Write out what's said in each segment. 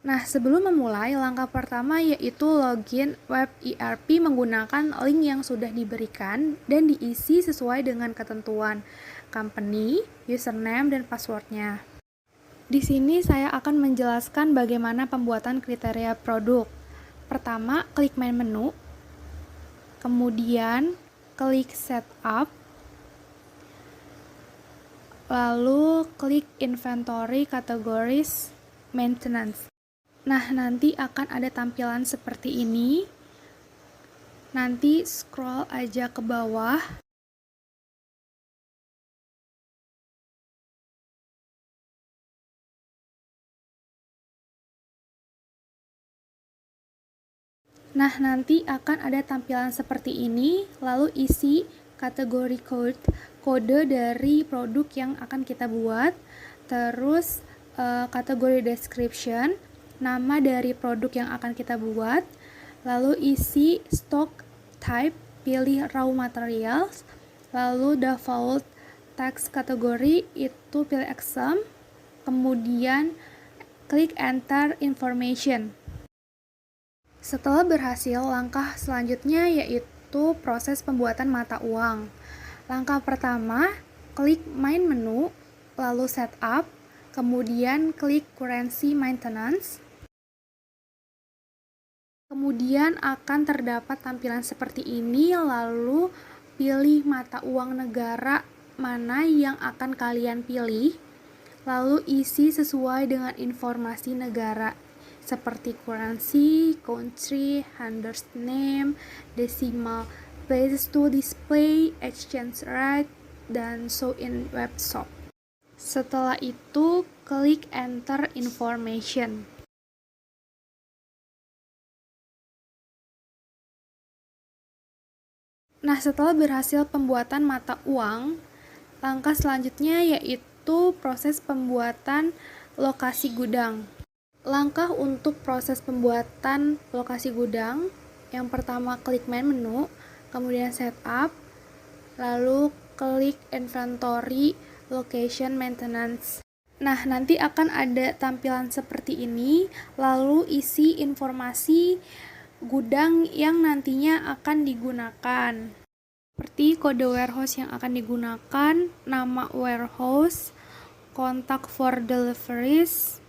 Nah, sebelum memulai, langkah pertama yaitu login web ERP menggunakan link yang sudah diberikan dan diisi sesuai dengan ketentuan company, username, dan passwordnya. Di sini saya akan menjelaskan bagaimana pembuatan kriteria produk. Pertama, klik main menu, kemudian klik setup, lalu klik inventory categories maintenance. Nah, nanti akan ada tampilan seperti ini. Nanti scroll aja ke bawah. Nah, nanti akan ada tampilan seperti ini, lalu isi kategori kode dari produk yang akan kita buat, terus kategori description, nama dari produk yang akan kita buat, lalu isi stock type, pilih raw materials, lalu default text kategori itu pilih exam, kemudian klik enter information. Setelah berhasil, langkah selanjutnya yaitu proses pembuatan mata uang. Langkah pertama, klik main menu, lalu setup, kemudian klik currency maintenance. Kemudian akan terdapat tampilan seperti ini, lalu pilih mata uang negara mana yang akan kalian pilih, lalu isi sesuai dengan informasi negara seperti currency, country, handler's name, decimal places to display, exchange rate, dan show in web shop. Setelah itu, klik enter information. Nah, setelah berhasil pembuatan mata uang, langkah selanjutnya yaitu proses pembuatan lokasi gudang. Langkah untuk proses pembuatan lokasi gudang, yang pertama klik main menu, kemudian setup, lalu klik inventory location maintenance. Nah, nanti akan ada tampilan seperti ini, lalu isi informasi gudang yang nantinya akan digunakan. Seperti kode warehouse yang akan digunakan, nama warehouse, kontak for deliveries,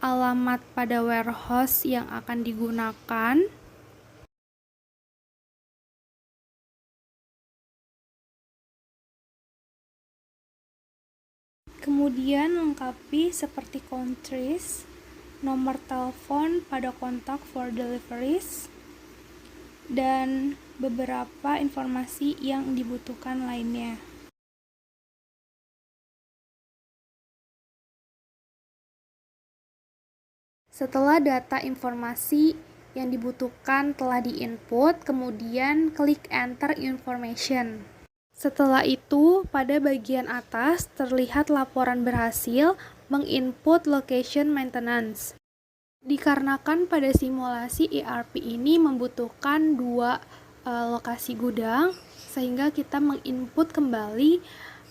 alamat pada warehouse yang akan digunakan, kemudian lengkapi seperti countries, nomor telepon pada kontak for deliveries, dan beberapa informasi yang dibutuhkan lainnya. Setelah data informasi yang dibutuhkan telah diinput, kemudian klik enter information. Setelah itu, pada bagian atas terlihat laporan berhasil menginput location maintenance. Dikarenakan pada simulasi ERP ini membutuhkan dua lokasi gudang, sehingga kita menginput kembali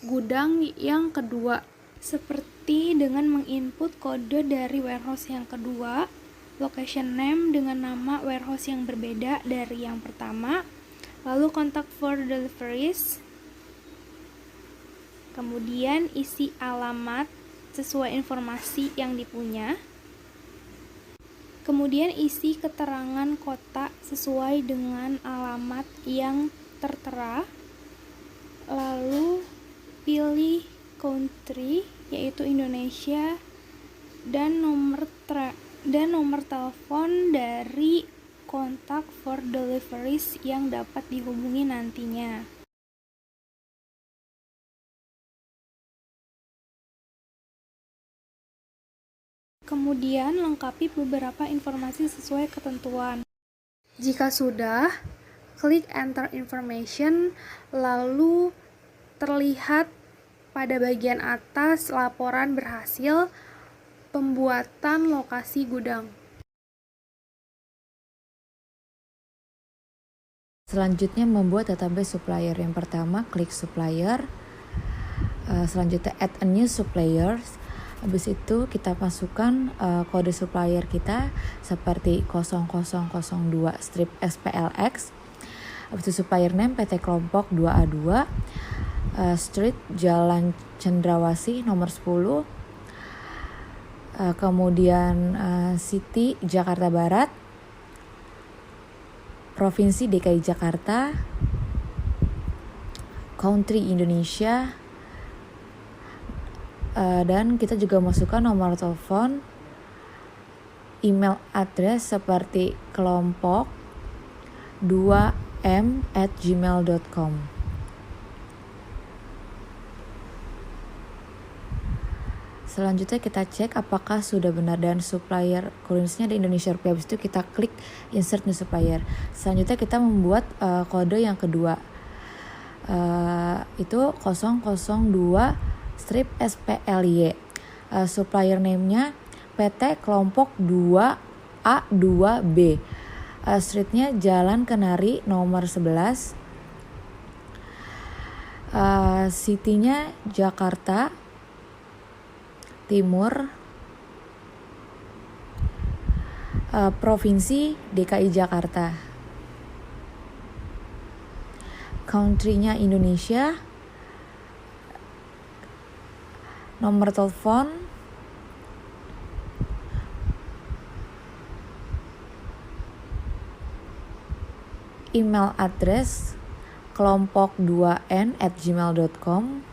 gudang yang kedua, seperti dengan menginput kode dari warehouse yang kedua, location name dengan nama warehouse yang berbeda dari yang pertama, lalu kontak for deliveries, kemudian isi alamat sesuai informasi yang dipunya, kemudian isi keterangan kota sesuai dengan alamat yang tertera, lalu pilih country yaitu Indonesia dan nomor telepon dari kontak for deliveries yang dapat dihubungi nantinya. Kemudian lengkapi beberapa informasi sesuai ketentuan. Jika sudah, klik enter information, lalu terlihat pada bagian atas laporan berhasil pembuatan lokasi gudang. Selanjutnya membuat database supplier. Yang pertama klik supplier, selanjutnya add a new supplier, Habis itu kita masukkan kode supplier kita seperti 0002 strip SPLX. Habis itu supplier name PT Kelompok 2A2, Street Jalan Cendrawasih nomor 10, kemudian City Jakarta Barat, Provinsi DKI Jakarta, Country Indonesia, dan kita juga masukkan nomor telepon, email address seperti kelompok 2m@gmail.com. Selanjutnya kita cek apakah sudah benar dan supplier currency-nya di Indonesia Rupiah. Habis itu kita klik insert new supplier. Selanjutnya kita membuat kode yang kedua, itu 002 strip SPLY. Supplier name-nya PT Kelompok 2A2B. Street-nya Jalan Kenari nomor 11. City-nya Jakarta Timur, Provinsi DKI Jakarta, country-nya Indonesia, nomor telepon, email address kelompok 2n@gmail.com.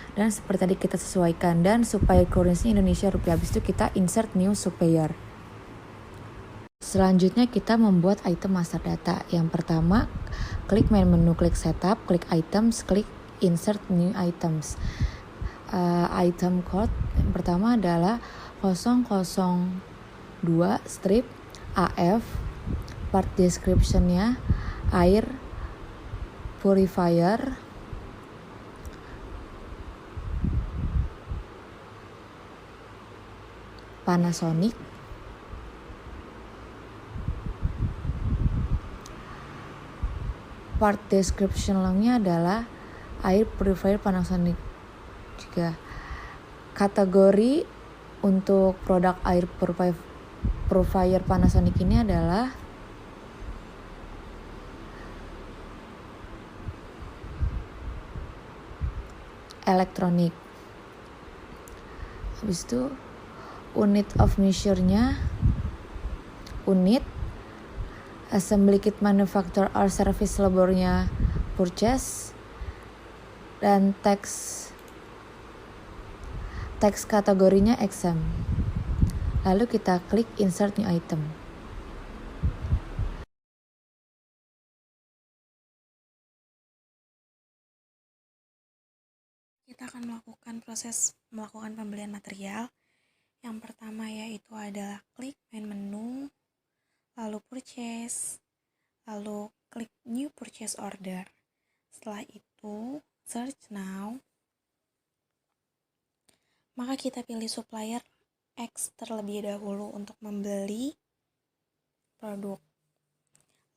Dan seperti tadi kita sesuaikan, dan supplier currency Indonesia Rupiah. Habis itu kita insert new supplier. Selanjutnya kita membuat item master data. Yang pertama, klik main menu, klik setup, klik items, klik insert new items. Item code yang pertama adalah 002 strip AF. Part description-nya air purifier Panasonic. Part description nya adalah air purifier Panasonic juga. Kategori untuk produk air purifier Panasonic ini adalah elektronik. Habis itu unit of measure-nya unit, assembly kit manufacture or service labor-nya purchase, dan teks kategorinya exempt. Lalu kita klik insert new item. Kita akan melakukan pembelian material. Yang pertama yaitu adalah klik main menu, lalu purchase, lalu klik new purchase order. Setelah itu search now. Maka kita pilih supplier X terlebih dahulu untuk membeli produk.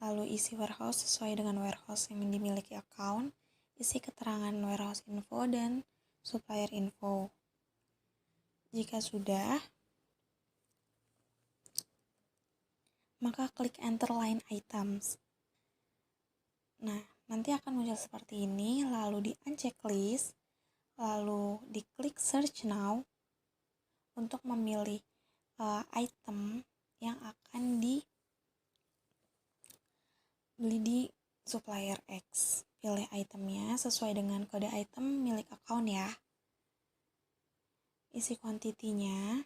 Lalu isi warehouse sesuai dengan warehouse yang dimiliki account, isi keterangan warehouse info dan supplier info. Jika sudah, maka klik enter line items. Nah, nanti akan muncul seperti ini, lalu di uncheck list, lalu diklik search now untuk memilih item yang akan dibeli di supplier X. Pilih itemnya sesuai dengan kode item milik account ya. Isi kuantitinya.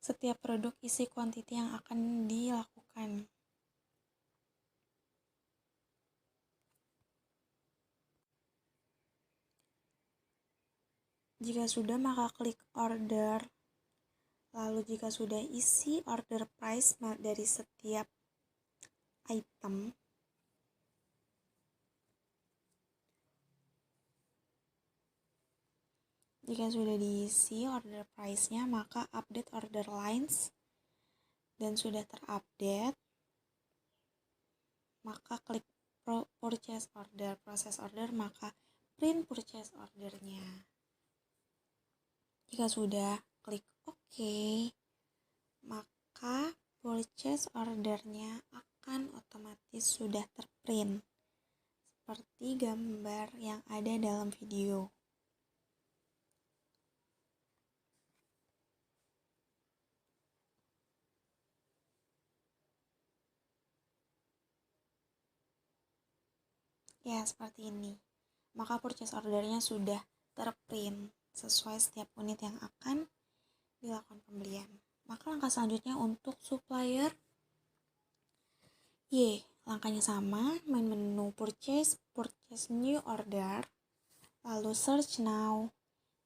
Setiap produk isi kuantiti yang akan dilakukan. Jika sudah, maka klik order. Lalu jika sudah, isi order price dari setiap item. Jika sudah diisi order price-nya, maka update order lines dan sudah terupdate, maka klik purchase order, proses order, maka print purchase ordernya. Jika sudah, klik OK, maka purchase ordernya akan otomatis sudah terprint seperti gambar yang ada dalam video. Ya, seperti ini. Maka purchase ordernya sudah terprint sesuai setiap unit yang akan dilakukan pembelian. Maka langkah selanjutnya untuk supplier Y. Langkahnya sama, main menu purchase new order, lalu search now,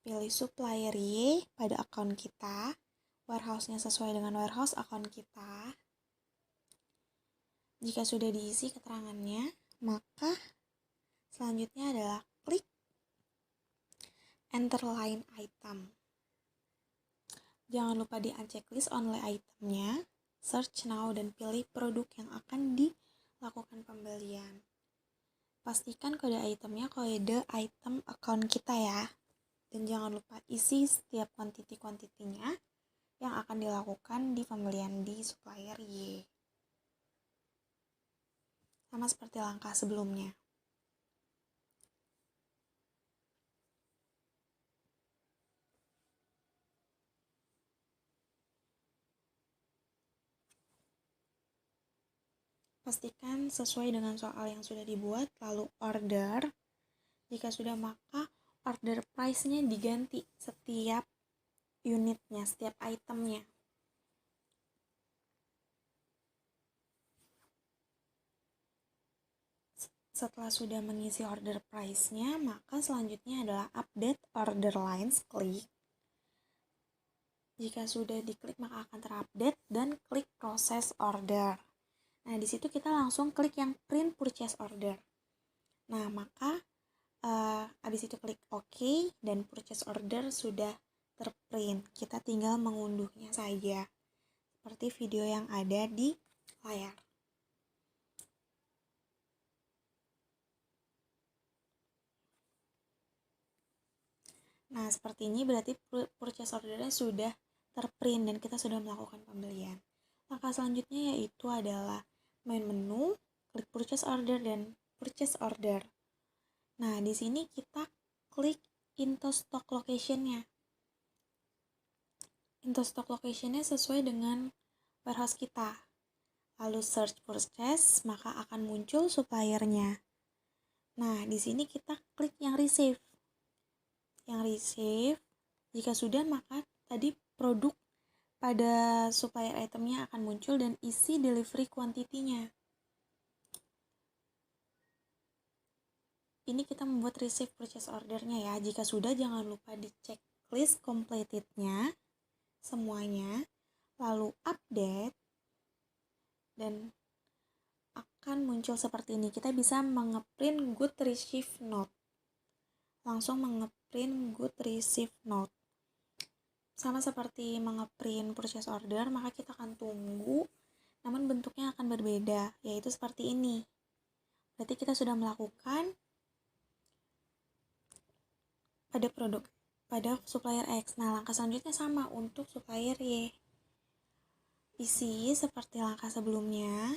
pilih supplier Y pada akun kita, warehouse-nya sesuai dengan warehouse akun kita. Jika sudah diisi keterangannya, maka selanjutnya adalah klik enter line item. Jangan lupa di unchecklist only itemnya, search now dan pilih produk yang akan dilakukan pembelian. Pastikan kode itemnya kode item account kita ya. Dan jangan lupa isi setiap kuantitinya yang akan dilakukan di pembelian di supplier Y. Sama seperti langkah sebelumnya. Pastikan sesuai dengan soal yang sudah dibuat, lalu order. Jika sudah, maka order price-nya diganti setiap unitnya, setiap itemnya. Setelah sudah mengisi order price-nya, maka selanjutnya adalah update order lines, klik. Jika sudah diklik, maka akan terupdate dan klik proses order. Nah, di situ kita langsung klik yang print purchase order. Nah, maka habis itu klik OK dan purchase order sudah terprint. Kita tinggal mengunduhnya saja. Seperti video yang ada di layar. Nah, seperti ini berarti purchase ordernya sudah terprint dan kita sudah melakukan pembelian. Langkah selanjutnya yaitu adalah main menu, klik purchase order dan purchase order. Nah, di sini kita klik into stock location-nya. Into stock location-nya sesuai dengan warehouse kita. Lalu search purchase, maka akan muncul supplier-nya. Nah, di sini kita klik yang receive. Yang receive, jika sudah maka tadi produk pada supplier itemnya akan muncul dan isi delivery quantity-nya. Ini kita membuat receive purchase order-nya ya. Jika sudah, jangan lupa di checklist completed-nya semuanya, lalu update dan akan muncul seperti ini. Kita bisa mengeprint good receive note. Langsung mengeprint good receive note. Sama seperti mengeprint purchase order, maka kita akan tunggu, namun bentuknya akan berbeda, yaitu seperti ini. Berarti kita sudah melakukan pada produk, pada supplier X. Nah, langkah selanjutnya sama untuk supplier Y. Isi seperti langkah sebelumnya,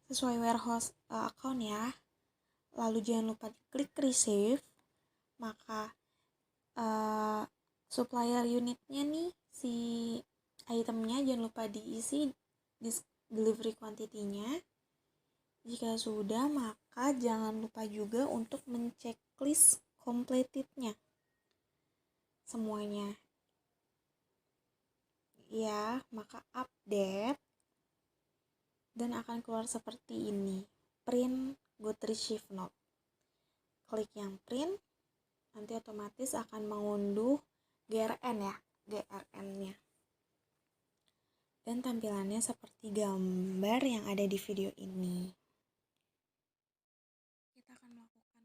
sesuai warehouse account ya. Lalu jangan lupa diklik receive, maka supplier unitnya nih, si itemnya jangan lupa diisi delivery quantity-nya. Jika sudah, maka jangan lupa juga untuk menceklis completed-nya semuanya ya. Maka update dan akan keluar seperti ini, print good receive note. Klik yang print, nanti otomatis akan mengunduh GRN ya, GRN-nya. Dan tampilannya seperti gambar yang ada di video ini. Kita akan melakukan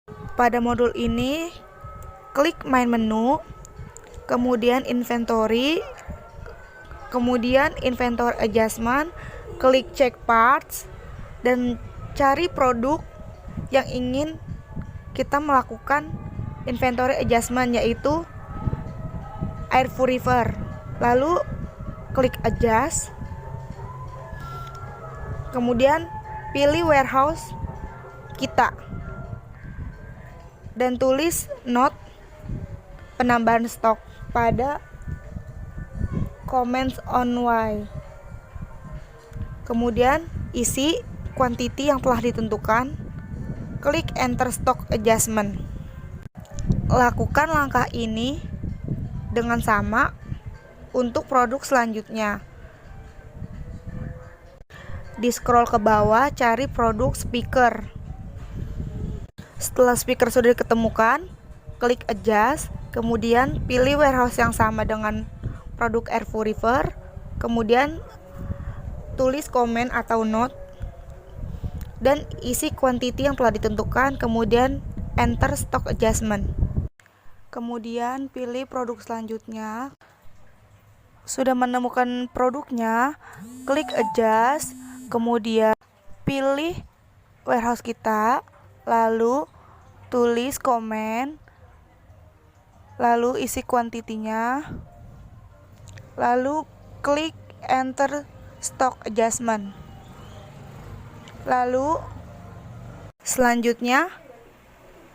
proses. Pada modul ini klik main menu, kemudian inventory, kemudian inventory adjustment, klik check parts, dan cari produk yang ingin kita melakukan inventory adjustment, yaitu air purifier. Lalu klik adjust, kemudian pilih warehouse kita dan tulis note penambahan stok pada comments on why. Kemudian isi quantity yang telah ditentukan, klik enter stock adjustment. Lakukan langkah ini dengan sama untuk produk selanjutnya. Di scroll ke bawah, cari produk speaker. Setelah speaker sudah diketemukan, klik adjust, kemudian pilih warehouse yang sama dengan produk air purifier, kemudian tulis komen atau note, dan isi quantity yang telah ditentukan, kemudian enter stock adjustment. Kemudian pilih produk selanjutnya. Sudah menemukan produknya, klik adjust, kemudian pilih warehouse kita, lalu tulis komen, lalu isi kuantitinya, lalu klik enter stock adjustment. Lalu selanjutnya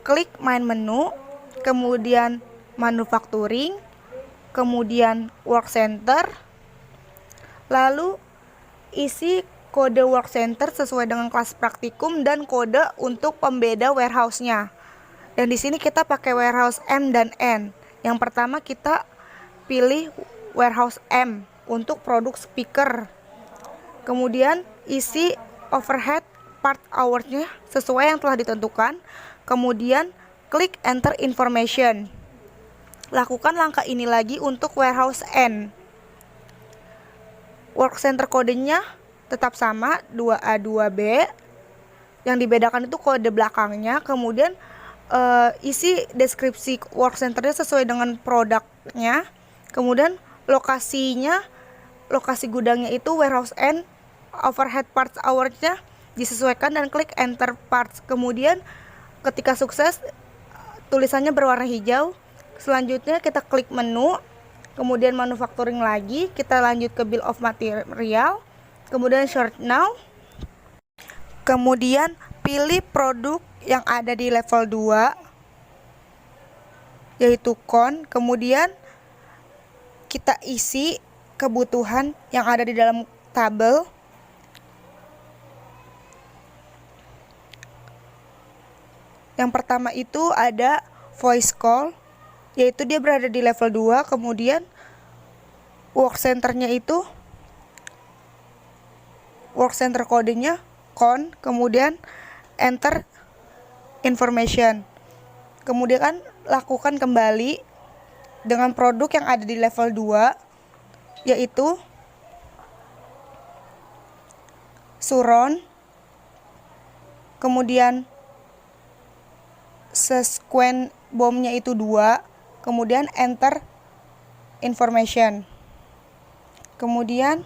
klik main menu, kemudian manufacturing, kemudian work center, lalu isi kode work center sesuai dengan kelas praktikum dan kode untuk pembeda warehouse-nya. Dan di sini kita pakai warehouse M dan N. Yang pertama kita pilih warehouse M untuk produk speaker. Kemudian isi overhead part hours-nya sesuai yang telah ditentukan. Kemudian klik enter information. Lakukan langkah ini lagi untuk warehouse N. Work center kodenya tetap sama 2A2B. Yang dibedakan itu kode belakangnya. Kemudian isi deskripsi work centernya sesuai dengan produknya. Kemudian lokasi gudangnya itu warehouse N. Overhead parts hours-nya disesuaikan dan klik enter parts. Kemudian ketika sukses tulisannya berwarna hijau. Selanjutnya kita klik menu, kemudian manufacturing lagi, kita lanjut ke bill of material, kemudian short now, kemudian pilih produk yang ada di level 2 yaitu con, kemudian kita isi kebutuhan yang ada di dalam tabel. Yang pertama itu ada voice call, yaitu dia berada di level 2, kemudian work centernya itu work center kodenya con, kemudian enter information. Kemudian lakukan kembali dengan produk yang ada di level 2, yaitu suron, kemudian sequence bomnya itu 2, kemudian enter information. Kemudian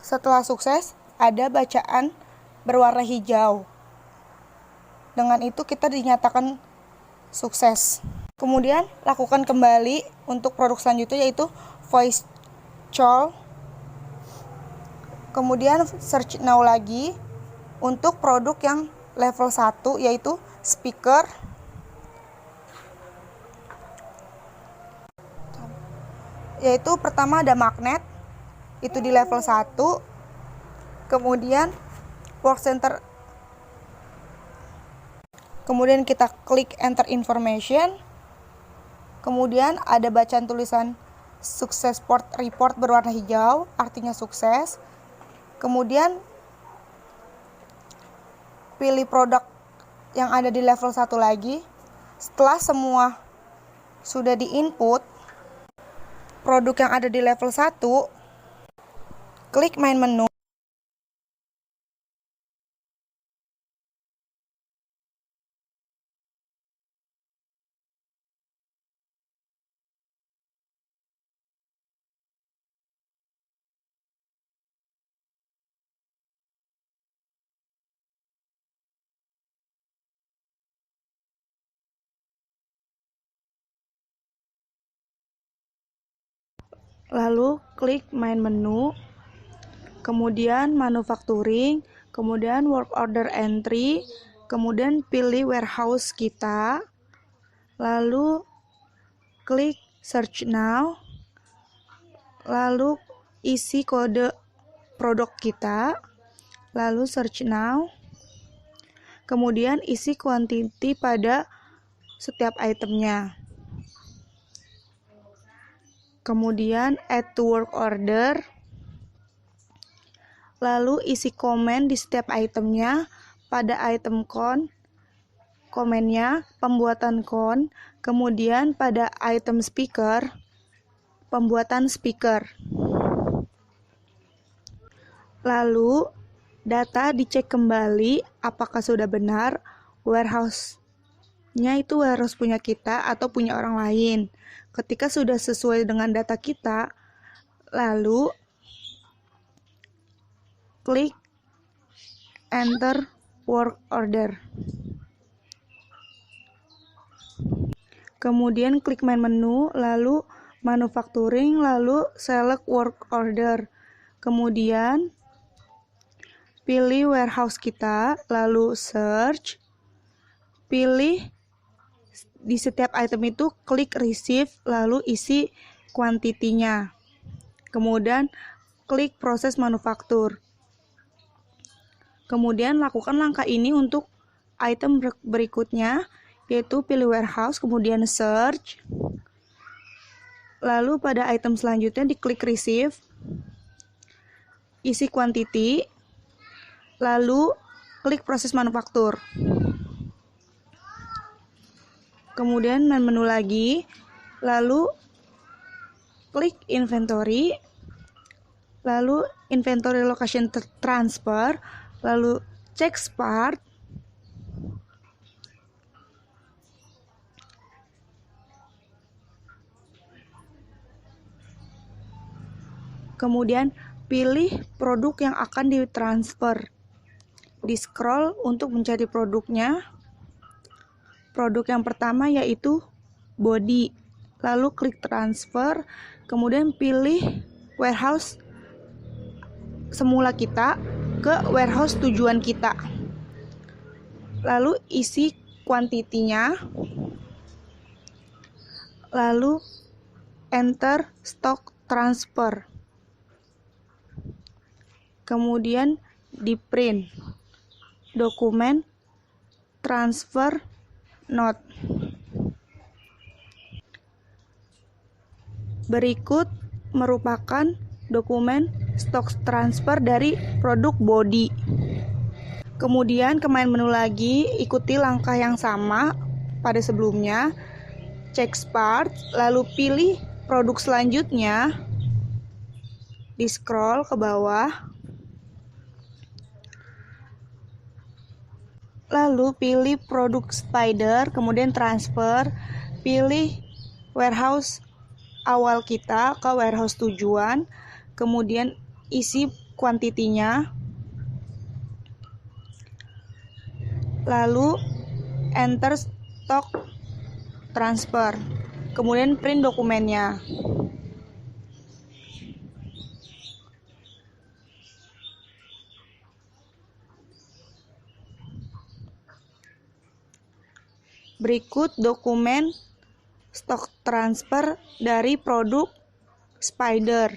setelah sukses ada bacaan berwarna hijau. Dengan itu kita dinyatakan sukses. Kemudian lakukan kembali untuk produk selanjutnya yaitu voice call. Kemudian search now lagi untuk produk yang level 1 yaitu speaker. Yaitu pertama ada magnet, itu di level 1. Kemudian work center. Kemudian kita klik enter information. Kemudian ada bacaan tulisan sukses report berwarna hijau, artinya sukses. Kemudian pilih produk yang ada di level 1 lagi. Setelah semua sudah di-input produk yang ada di level 1, klik main menu. lalu klik main menu, kemudian manufacturing, kemudian work order entry, kemudian pilih warehouse kita, lalu klik search now, lalu isi kode produk kita, lalu search now, kemudian isi quantity pada setiap itemnya, kemudian add to work order, lalu isi komen di setiap itemnya, pada item komennya pembuatan kemudian pada item speaker, pembuatan speaker. Lalu data dicek kembali apakah sudah benar warehouse-nya itu warehouse punya kita atau punya orang lain. Ketika sudah sesuai dengan data kita, lalu klik enter work order. Kemudian klik main menu, lalu manufacturing, lalu select work order. Kemudian pilih warehouse kita, lalu search, pilih di setiap item itu klik receive, lalu isi kuantitinya. Kemudian klik proses manufaktur. Kemudian lakukan langkah ini untuk item berikutnya, yaitu pilih warehouse, kemudian search, lalu pada item selanjutnya diklik receive, isi quantity, lalu klik proses manufaktur. Kemudian main menu lagi, lalu klik inventory, lalu inventory location transfer, lalu cek part, kemudian pilih produk yang akan ditransfer. Di scroll untuk mencari produknya. Produk yang pertama yaitu body, lalu klik transfer, kemudian pilih warehouse semula kita ke warehouse tujuan kita, lalu isi kuantitinya, lalu enter stock transfer, kemudian di print dokumen transfer note. Berikut merupakan dokumen stock transfer dari produk body. Kemudian ke main menu lagi, ikuti langkah yang sama pada sebelumnya, cek part, lalu pilih produk selanjutnya, di scroll ke bawah, lalu pilih produk spider, kemudian transfer, pilih warehouse awal kita ke warehouse tujuan, kemudian isi kuantitinya, lalu enter stock transfer, kemudian print dokumennya. Berikut dokumen stock transfer dari produk spider.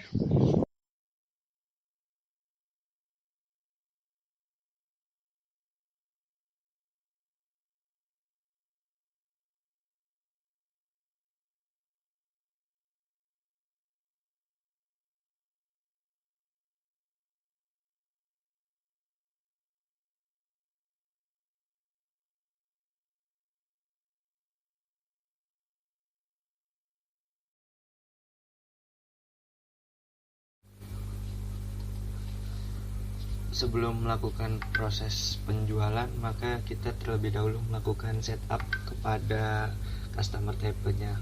Sebelum melakukan proses penjualan, maka kita terlebih dahulu melakukan setup kepada customer type-nya.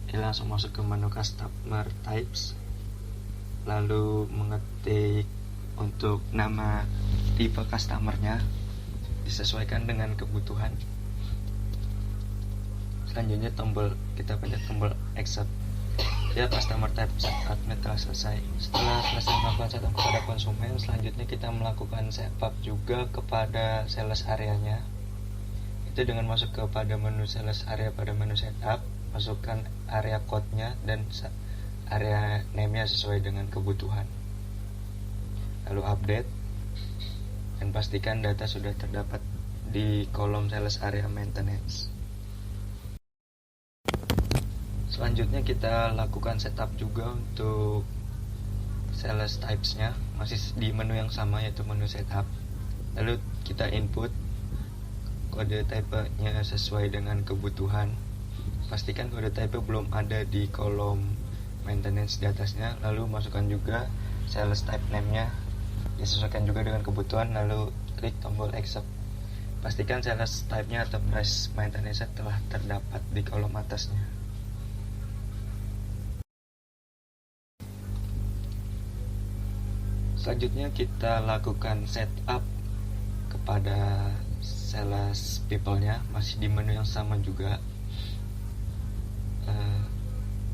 Kita langsung masuk ke menu customer types, lalu mengetik untuk nama tipe customernya disesuaikan dengan kebutuhan. Selanjutnya kita pencet tombol accept. Ya, customer type setup-nya telah selesai. Setelah selesai melakukan setup kepada konsumen, selanjutnya kita melakukan setup juga kepada sales areanya. Itu dengan masuk kepada menu sales area pada menu setup, masukkan area code-nya dan area name-nya sesuai dengan kebutuhan. Lalu update dan pastikan data sudah terdapat di kolom sales area maintenance. Selanjutnya kita lakukan setup juga untuk sales types-nya, masih di menu yang sama yaitu menu setup. Lalu kita input kode type-nya sesuai dengan kebutuhan. Pastikan kode type belum ada di kolom maintenance di atasnya. Lalu masukkan juga sales type name-nya, disesuaikan juga dengan kebutuhan. Lalu klik tombol accept. Pastikan sales type-nya atau price maintenance telah terdapat di kolom atasnya. Selanjutnya kita lakukan setup kepada sales people-nya, masih di menu yang sama juga.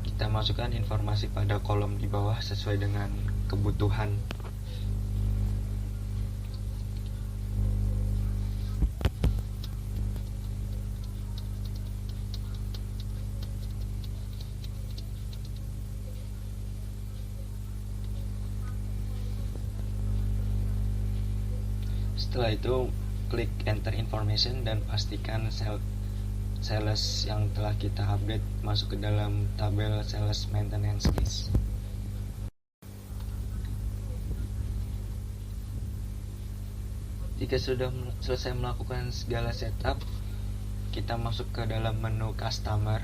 Kita masukkan informasi pada kolom di bawah sesuai dengan kebutuhan. Setelah itu klik enter information dan pastikan sales yang telah kita update masuk ke dalam tabel sales maintenance list. Jika sudah selesai melakukan segala setup, kita masuk ke dalam menu customer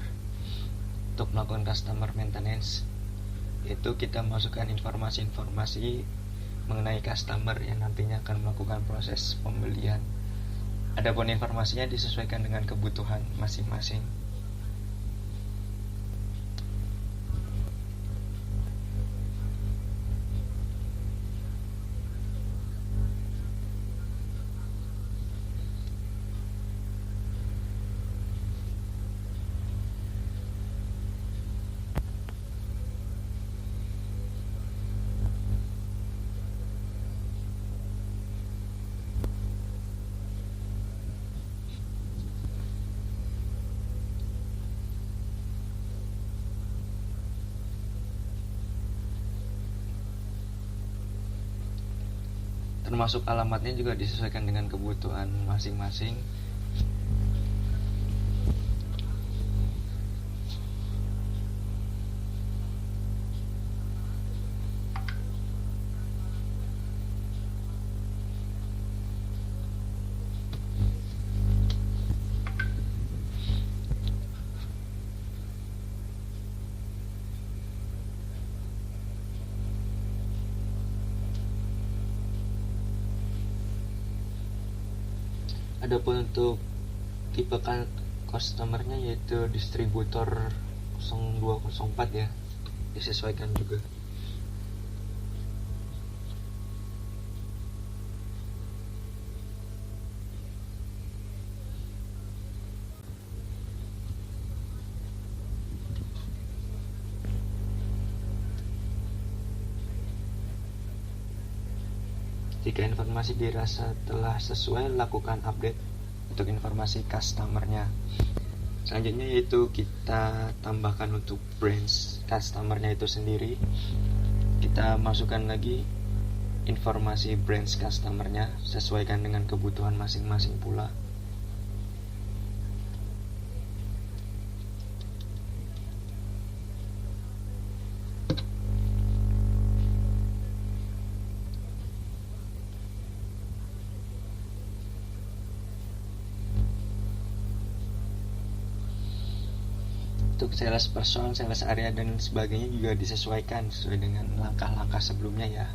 untuk melakukan customer maintenance. Itu kita masukkan informasi-informasi mengenai customer yang nantinya akan melakukan proses pembelian. Adapun informasinya disesuaikan dengan kebutuhan masing-masing. Termasuk alamatnya juga disesuaikan dengan kebutuhan masing-masing. Adapun untuk tipe customernya yaitu distributor 0204 ya, disesuaikan juga. Jika informasi dirasa telah sesuai, lakukan update untuk informasi customernya. Selanjutnya yaitu kita tambahkan untuk branch customernya itu sendiri. Kita masukkan lagi informasi branch customernya, sesuaikan dengan kebutuhan masing-masing pula. Untuk sales person, sales area dan sebagainya juga disesuaikan sesuai dengan langkah-langkah sebelumnya ya.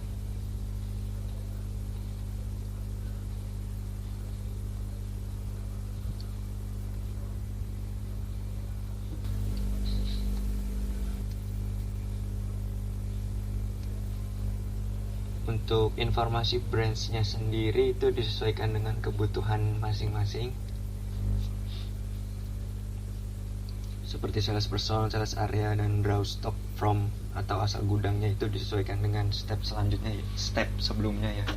Untuk informasi branch-nya sendiri itu disesuaikan dengan kebutuhan masing-masing. seperti sales person, sales area, dan draw stock from atau asal gudangnya itu disesuaikan dengan step selanjutnya, step sebelumnya ya.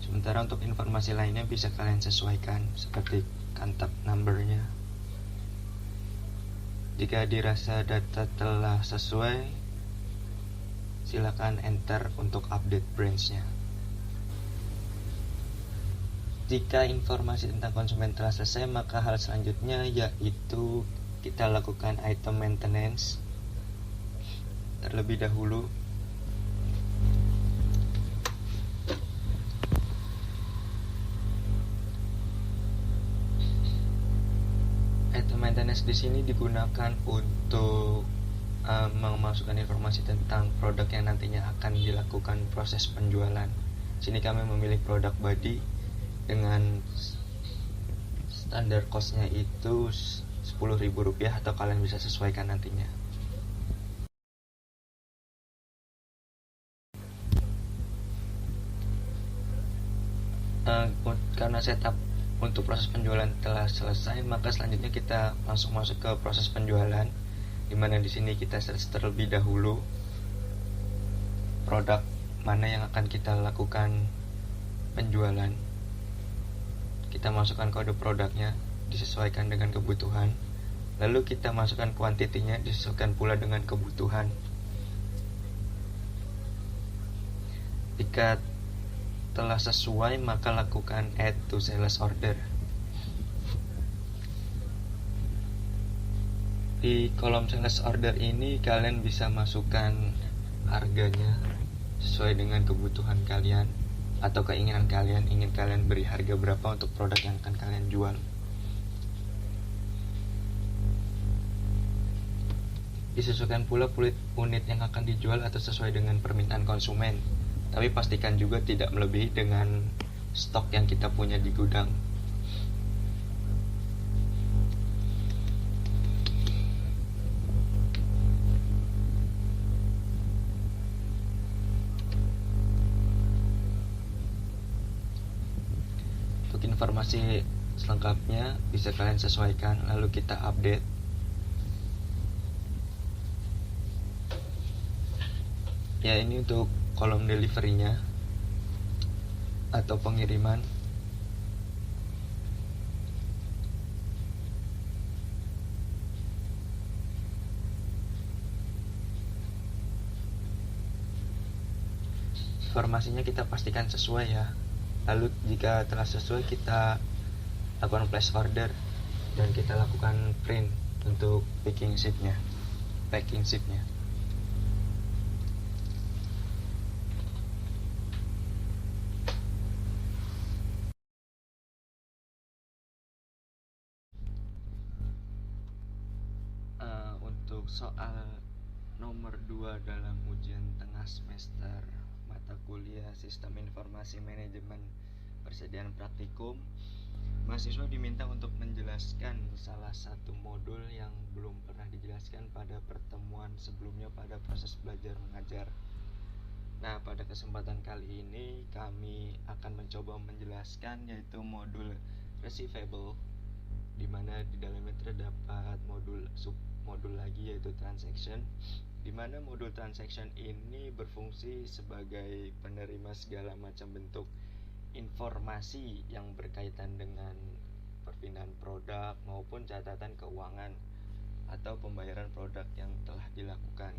Sementara untuk informasi lainnya bisa kalian sesuaikan seperti contact numbernya. Jika dirasa data telah sesuai, silakan enter untuk update branch-nya. Jika informasi tentang konsumen telah selesai, maka hal selanjutnya yaitu kita lakukan item maintenance terlebih dahulu. Item maintenance di sini digunakan untuk memasukkan informasi tentang produk yang nantinya akan dilakukan proses penjualan. Sini kami memilih produk body dengan standar cost-nya itu Rp10.000 atau kalian bisa sesuaikan nantinya. Karena setup untuk proses penjualan telah selesai, maka selanjutnya kita langsung masuk ke proses penjualan, dimana di sini kita search terlebih dahulu produk mana yang akan kita lakukan penjualan. Kita masukkan kode produknya disesuaikan dengan kebutuhan, lalu kita masukkan kuantitinya disesuaikan pula dengan kebutuhan. Jika telah sesuai, maka lakukan add to sales order. Di kolom sales order ini kalian bisa masukkan harganya sesuai dengan kebutuhan kalian atau keinginan kalian, ingin kalian beri harga berapa untuk produk yang akan kalian jual. Disesuaikan pula unit yang akan dijual atau sesuai dengan permintaan konsumen. Tapi pastikan juga tidak melebihi dengan stok yang kita punya di gudang. Untuk informasi selengkapnya bisa kalian sesuaikan, lalu kita update. Ya, ini untuk kolom delivery-nya atau pengiriman. Informasinya kita pastikan sesuai ya. Lalu jika telah sesuai, kita lakukan place order dan kita lakukan print untuk packing sheet-nya. Untuk soal nomor 2 dalam ujian tengah semester mata kuliah Sistem Informasi Manajemen Persediaan Praktikum, mahasiswa diminta untuk menjelaskan salah satu modul yang belum pernah dijelaskan pada pertemuan sebelumnya pada proses belajar mengajar. Nah, pada kesempatan kali ini kami akan mencoba menjelaskan yaitu modul receivable, di mana di dalamnya terdapat submodul lagi yaitu transaction, di mana modul transaction ini berfungsi sebagai penerima segala macam bentuk informasi yang berkaitan dengan perpindahan produk maupun catatan keuangan atau pembayaran produk yang telah dilakukan.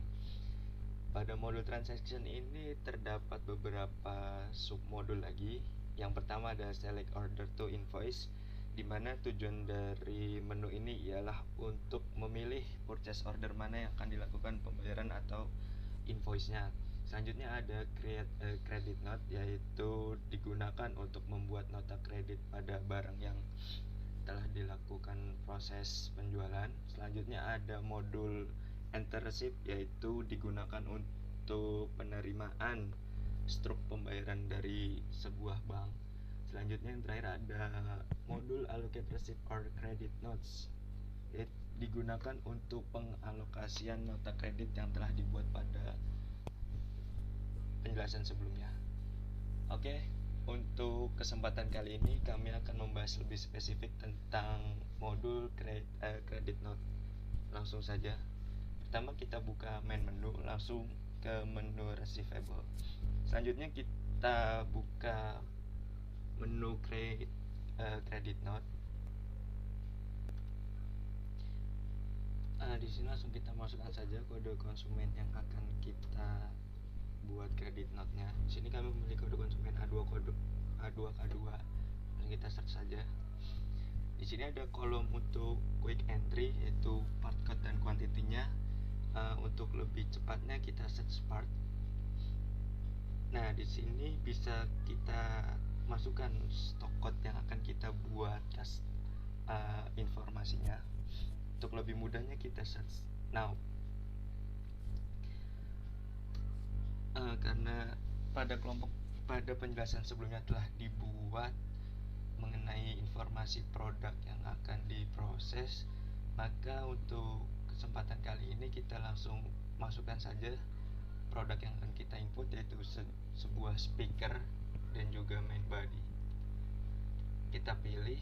Pada modul transaction ini terdapat beberapa submodul lagi. Yang pertama adalah select order to invoice, di mana tujuan dari menu ini ialah untuk memilih purchase order mana yang akan dilakukan pembayaran atau invoice-nya. Selanjutnya ada create a credit note, yaitu digunakan untuk membuat nota kredit pada barang yang telah dilakukan proses penjualan. Selanjutnya ada modul enter receipt, yaitu digunakan untuk penerimaan struk pembayaran dari sebuah bank. Selanjutnya yang terakhir ada modul allocate receipt or credit notes, yaitu digunakan untuk pengalokasian nota kredit yang telah dibuat pada penjelasan sebelumnya. Oke, untuk kesempatan kali ini kami akan membahas lebih spesifik tentang modul credit note. Langsung saja. Pertama kita buka main menu, langsung ke menu receivable. Selanjutnya kita buka menu credit note. Di sini langsung kita masukkan saja kode konsumen yang akan kita buat credit note-nya. Di sini kami memiliki kode konsumen A2K2. Langsung kita search saja. Di sini ada kolom untuk quick entry yaitu part code dan kuantitinya. Untuk lebih cepatnya kita search part. Nah, di sini bisa kita masukkan stock code yang akan kita buat informasinya. Untuk lebih mudahnya kita search now. Karena pada penjelasan sebelumnya telah dibuat mengenai informasi produk yang akan diproses, maka untuk kesempatan kali ini kita langsung masukkan saja produk yang akan kita input, yaitu sebuah speaker dan juga main body. Kita pilih.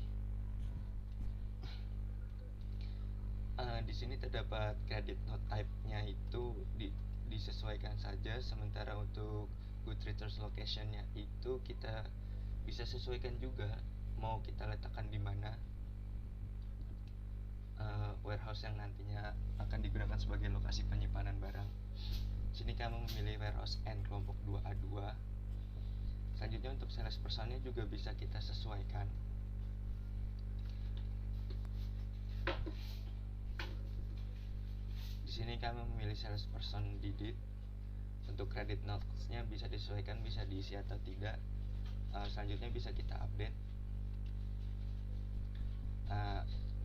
Di sini terdapat credit note type-nya itu disesuaikan saja, sementara untuk Goodreads location-nya itu kita bisa sesuaikan juga mau kita letakkan di mana warehouse yang nantinya akan digunakan sebagai lokasi penyimpanan barang. Sini kami memilih warehouse N kelompok 2A2. Selanjutnya untuk sales personnya juga bisa kita sesuaikan. Di sini kami memilih sales person Didit. Untuk credit notes-nya bisa disesuaikan, bisa diisi atau tidak. Selanjutnya bisa kita update.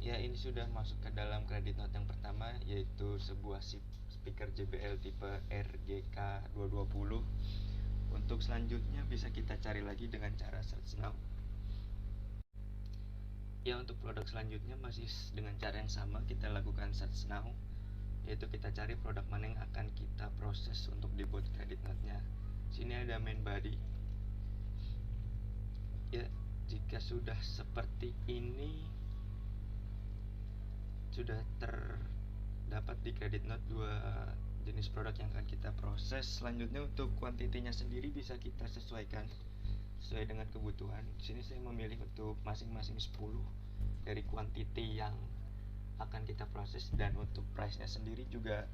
Ya, ini sudah masuk ke dalam credit note yang pertama, yaitu sebuah speaker JBL tipe RGK220. Untuk selanjutnya bisa kita cari lagi dengan cara search now. Ya, untuk produk selanjutnya masih dengan cara yang sama, kita lakukan search now, yaitu kita cari produk mana yang akan kita proses untuk dibuat credit note-nya. Sini ada main body. Ya, jika sudah seperti ini, sudah terdapat di credit note dua jenis produk yang akan kita proses. Selanjutnya untuk kuantitinya sendiri bisa kita sesuaikan sesuai dengan kebutuhan. Di sini saya memilih untuk masing-masing 10 dari kuantiti yang akan kita proses, dan untuk price-nya sendiri juga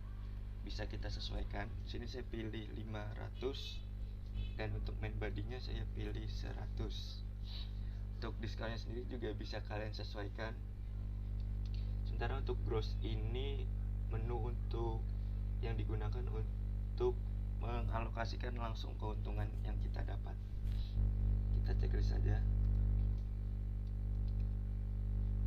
bisa kita sesuaikan. Di sini saya pilih 500 dan untuk main body-nya saya pilih 100. Untuk discount-nya sendiri juga bisa kalian sesuaikan. Sementara untuk gross ini menu untuk yang digunakan untuk mengalokasikan langsung keuntungan yang kita dapat. Kita checklist saja.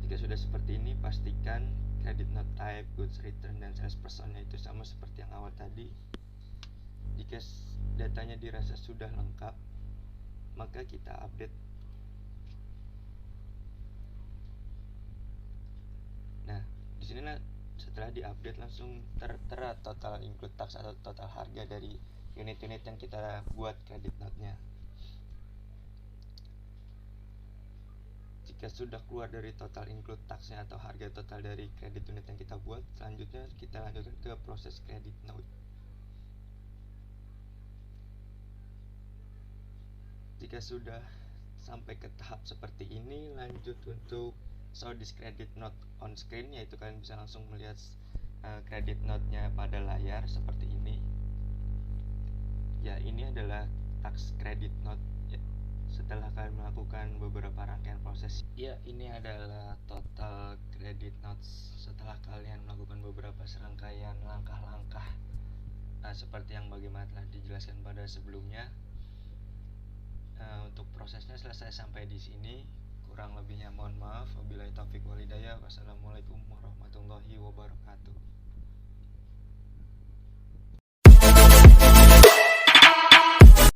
Jika sudah seperti ini, pastikan credit note type, goods return, dan sales personnya itu sama seperti yang awal tadi. Jika datanya dirasa sudah lengkap, maka kita update. Nah, di sini setelah diupdate langsung tertera total include tax atau total harga dari unit-unit yang kita buat credit note-nya. Jika sudah keluar dari total include tax-nya atau harga total dari credit unit yang kita buat, selanjutnya kita lanjutkan ke proses credit note. Jika sudah sampai ke tahap seperti ini, lanjut untuk show this credit note on screen, yaitu kalian bisa langsung melihat credit note-nya pada layar seperti ini. Ya, ini adalah tax credit note ya, setelah kalian melakukan beberapa rangkaian proses. Ya, ini adalah total credit notes setelah kalian melakukan beberapa serangkaian langkah-langkah seperti yang bagaimana telah dijelaskan pada sebelumnya. Untuk prosesnya selesai sampai di sini. Kurang lebihnya mohon maaf. Wabillahi taufiq walhidayah. Wassalamualaikum warahmatullahi wabarakatuh.